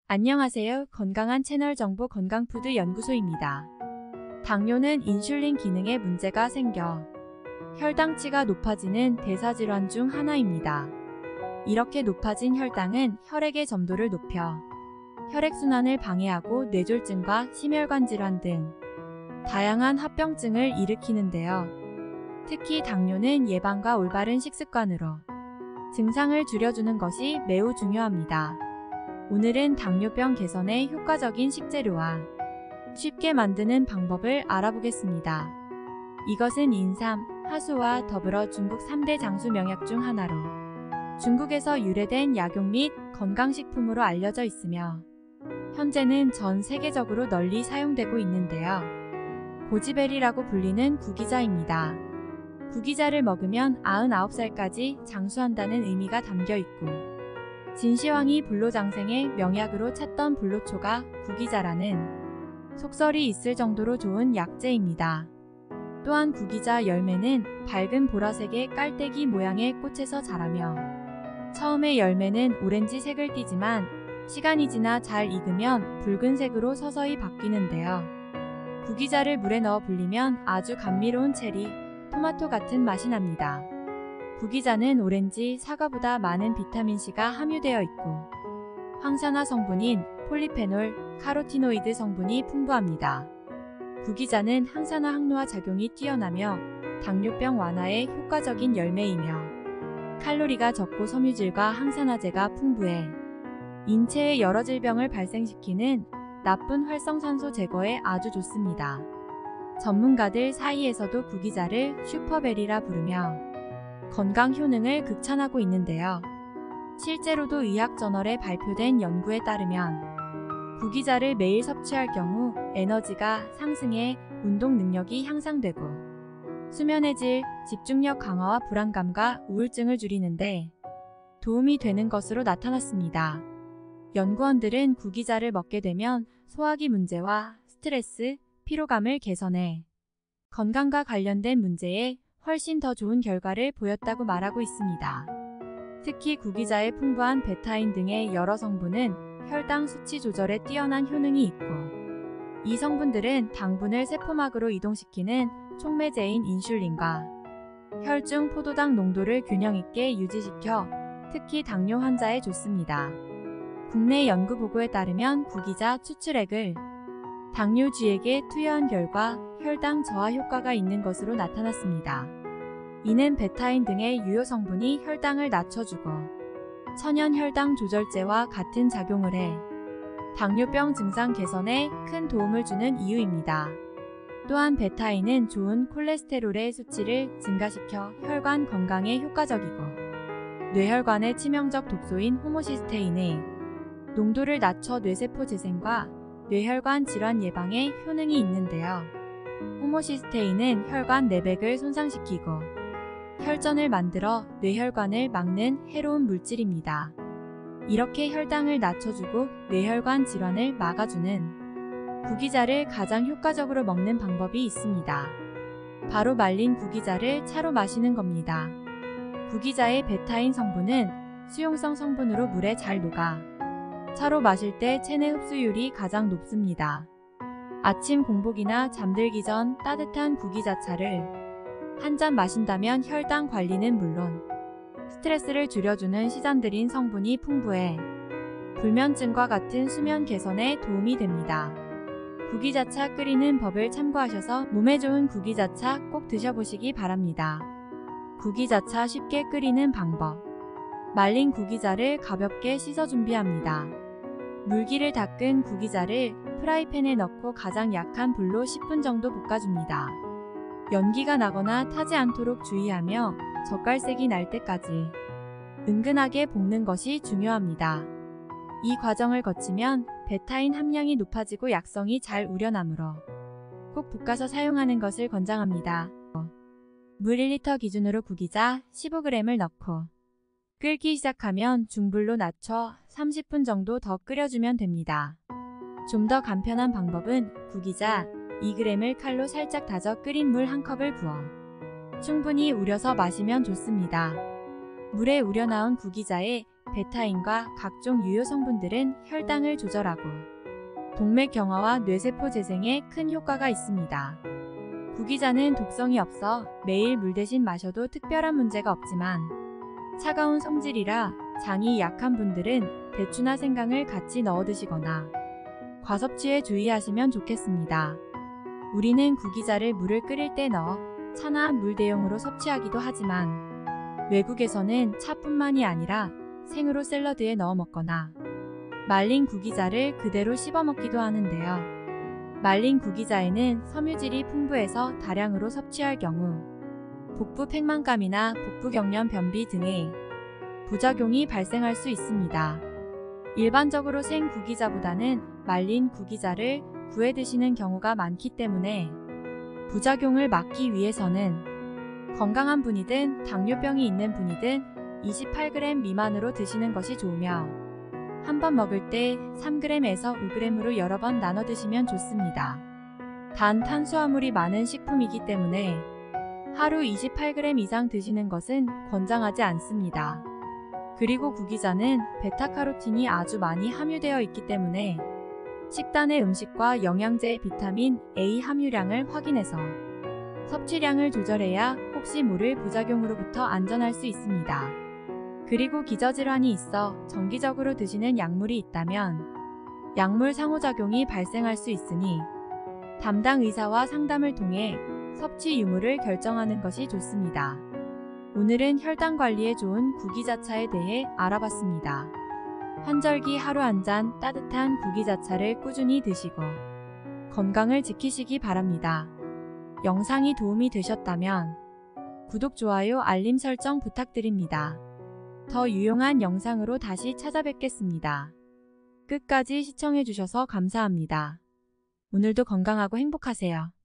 안녕하세요. 건강한 채널 정보 건강푸드 연구소입니다. 당뇨는 인슐린 기능에 문제가 생겨 혈당치가 높아지는 대사질환 중 하나입니다. 이렇게 높아진 혈당은 혈액의 점도를 높여 혈액순환을 방해하고 뇌졸중과 심혈관 질환 등 다양한 합병증을 일으키는데요. 특히 당뇨는 예방과 올바른 식습관으로 증상을 줄여주는 것이 매우 중요합니다. 오늘은 당뇨병 개선에 효과적인 식재료와 쉽게 만드는 방법을 알아보겠습니다. 이것은 인삼, 하수와 더불어 중국 3대 장수 명약 중 하나로 중국에서 유래된 약용 및 건강식품으로 알려져 있으며 현재는 전 세계적으로 널리 사용되고 있는데요. 고지베리라고 불리는 구기자입니다. 구기자를 먹으면 99살까지 장수한다는 의미가 담겨 있고 진시황이 불로장생의 명약으로 찾던 불로초가 구기자라는 속설이 있을 정도로 좋은 약재입니다. 또한 구기자 열매는 밝은 보라색의 깔때기 모양의 꽃에서 자라며 처음에 열매는 오렌지색을 띠지만 시간이 지나 잘 익으면 붉은색으로 서서히 바뀌는데요. 구기자를 물에 넣어 불리면 아주 감미로운 체리, 토마토 같은 맛이 납니다. 구기자는 오렌지, 사과보다 많은 비타민C가 함유되어 있고 황산화 성분인 폴리페놀, 카로티노이드 성분이 풍부합니다. 구기자는 항산화 항노화 작용이 뛰어나며 당뇨병 완화에 효과적인 열매이며 칼로리가 적고 섬유질과 항산화제가 풍부해 인체의 여러 질병을 발생시키는 나쁜 활성산소 제거에 아주 좋습니다. 전문가들 사이에서도 구기자를 슈퍼베리라 부르며 건강 효능을 극찬하고 있는데요. 실제로도 의학저널에 발표된 연구에 따르면 구기자를 매일 섭취할 경우 에너지가 상승해 운동 능력이 향상되고 수면의 질, 집중력 강화와 불안감과 우울증을 줄이는데 도움이 되는 것으로 나타났습니다. 연구원들은 구기자를 먹게 되면 소화기 문제와 스트레스, 피로감을 개선해 건강과 관련된 문제에 훨씬 더 좋은 결과를 보였다고 말하고 있습니다. 특히 구기자의 풍부한 베타인 등의 여러 성분은 혈당 수치 조절에 뛰어난 효능이 있고 이 성분들은 당분을 세포막으로 이동시키는 촉매제인 인슐린과 혈중 포도당 농도를 균형 있게 유지시켜 특히 당뇨 환자에 좋습니다. 국내 연구 보고에 따르면 구기자 추출액을 당뇨쥐에게 투여한 결과 혈당 저하 효과가 있는 것으로 나타났습니다. 이는 베타인 등의 유효 성분이 혈당을 낮춰주고 천연 혈당 조절제와 같은 작용을 해 당뇨병 증상 개선에 큰 도움을 주는 이유입니다. 또한 베타인은 좋은 콜레스테롤의 수치를 증가시켜 혈관 건강에 효과적이고 뇌혈관의 치명적 독소인 호모시스테인의 농도를 낮춰 뇌세포 재생과 뇌혈관 질환 예방에 효능이 있는데요. 호모시스테인은 혈관 내백을 손상시키고 혈전을 만들어 뇌혈관을 막는 해로운 물질입니다. 이렇게 혈당을 낮춰주고 뇌혈관 질환을 막아주는 구기자를 가장 효과적으로 먹는 방법이 있습니다. 바로 말린 구기자를 차로 마시는 겁니다. 구기자의 베타인 성분은 수용성 성분으로 물에 잘 녹아 차로 마실 때 체내 흡수율이 가장 높습니다. 아침 공복이나 잠들기 전 따뜻한 구기자차를 한 잔 마신다면 혈당 관리는 물론 스트레스를 줄여주는 시잔들인 성분이 풍부해 불면증과 같은 수면 개선에 도움이 됩니다. 구기자차 끓이는 법을 참고하셔서 몸에 좋은 구기자차 꼭 드셔보시기 바랍니다. 구기자차 쉽게 끓이는 방법. 말린 구기자를 가볍게 씻어 준비합니다. 물기를 닦은 구기자를 프라이팬에 넣고 가장 약한 불로 10분 정도 볶아줍니다. 연기가 나거나 타지 않도록 주의하며 젓갈색이 날 때까지 은근하게 볶는 것이 중요합니다. 이 과정을 거치면 베타인 함량이 높아지고 약성이 잘 우려나므로 꼭 볶아서 사용하는 것을 권장합니다. 물 1리터 기준으로 구기자 15g을 넣고 끓기 시작하면 중불로 낮춰 30분 정도 더 끓여주면 됩니다. 좀 더 간편한 방법은 구기자 2g을 칼로 살짝 다져 끓인 물 1컵을 부어 충분히 우려서 마시면 좋습니다. 물에 우려나온 구기자에 베타인과 각종 유효 성분들은 혈당을 조절하고 동맥 경화와 뇌세포 재생에 큰 효과가 있습니다. 구기자는 독성이 없어 매일 물 대신 마셔도 특별한 문제가 없지만 차가운 성질이라 장이 약한 분들은 대추나 생강을 같이 넣어 드시거나 과섭취에 주의하시면 좋겠습니다. 우리는 구기자를 물을 끓일 때 넣어 차나 물 대용으로 섭취하기도 하지만 외국에서는 차뿐만이 아니라 생으로 샐러드에 넣어 먹거나 말린 구기자를 그대로 씹어 먹기도 하는데요. 말린 구기자에는 섬유질이 풍부해서 다량으로 섭취할 경우 복부 팽만감이나 복부 경련 변비 등의 부작용이 발생할 수 있습니다. 일반적으로 생 구기자보다는 말린 구기자를 구해 드시는 경우가 많기 때문에 부작용을 막기 위해서는 건강한 분이든 당뇨병이 있는 분이든 28g 미만으로 드시는 것이 좋으며 한 번 먹을 때 3g에서 5g으로 여러 번 나눠 드시면 좋습니다. 단 탄수화물이 많은 식품이기 때문에 하루 28g 이상 드시는 것은 권장하지 않습니다. 그리고 구기자는 베타카로틴이 아주 많이 함유되어 있기 때문에 식단의 음식과 영양제 비타민 A 함유량을 확인해서 섭취량을 조절해야 혹시 모를 부작용으로부터 안전할 수 있습니다. 그리고 기저질환이 있어 정기적으로 드시는 약물이 있다면 약물 상호작용이 발생할 수 있으니 담당 의사와 상담을 통해 섭취 유무를 결정하는 것이 좋습니다. 오늘은 혈당 관리에 좋은 구기자차에 대해 알아봤습니다. 환절기 하루 한 잔 따뜻한 구기자차를 꾸준히 드시고 건강을 지키시기 바랍니다. 영상이 도움이 되셨다면 구독, 좋아요, 알림 설정 부탁드립니다. 더 유용한 영상으로 다시 찾아뵙겠습니다. 끝까지 시청해주셔서 감사합니다. 오늘도 건강하고 행복하세요.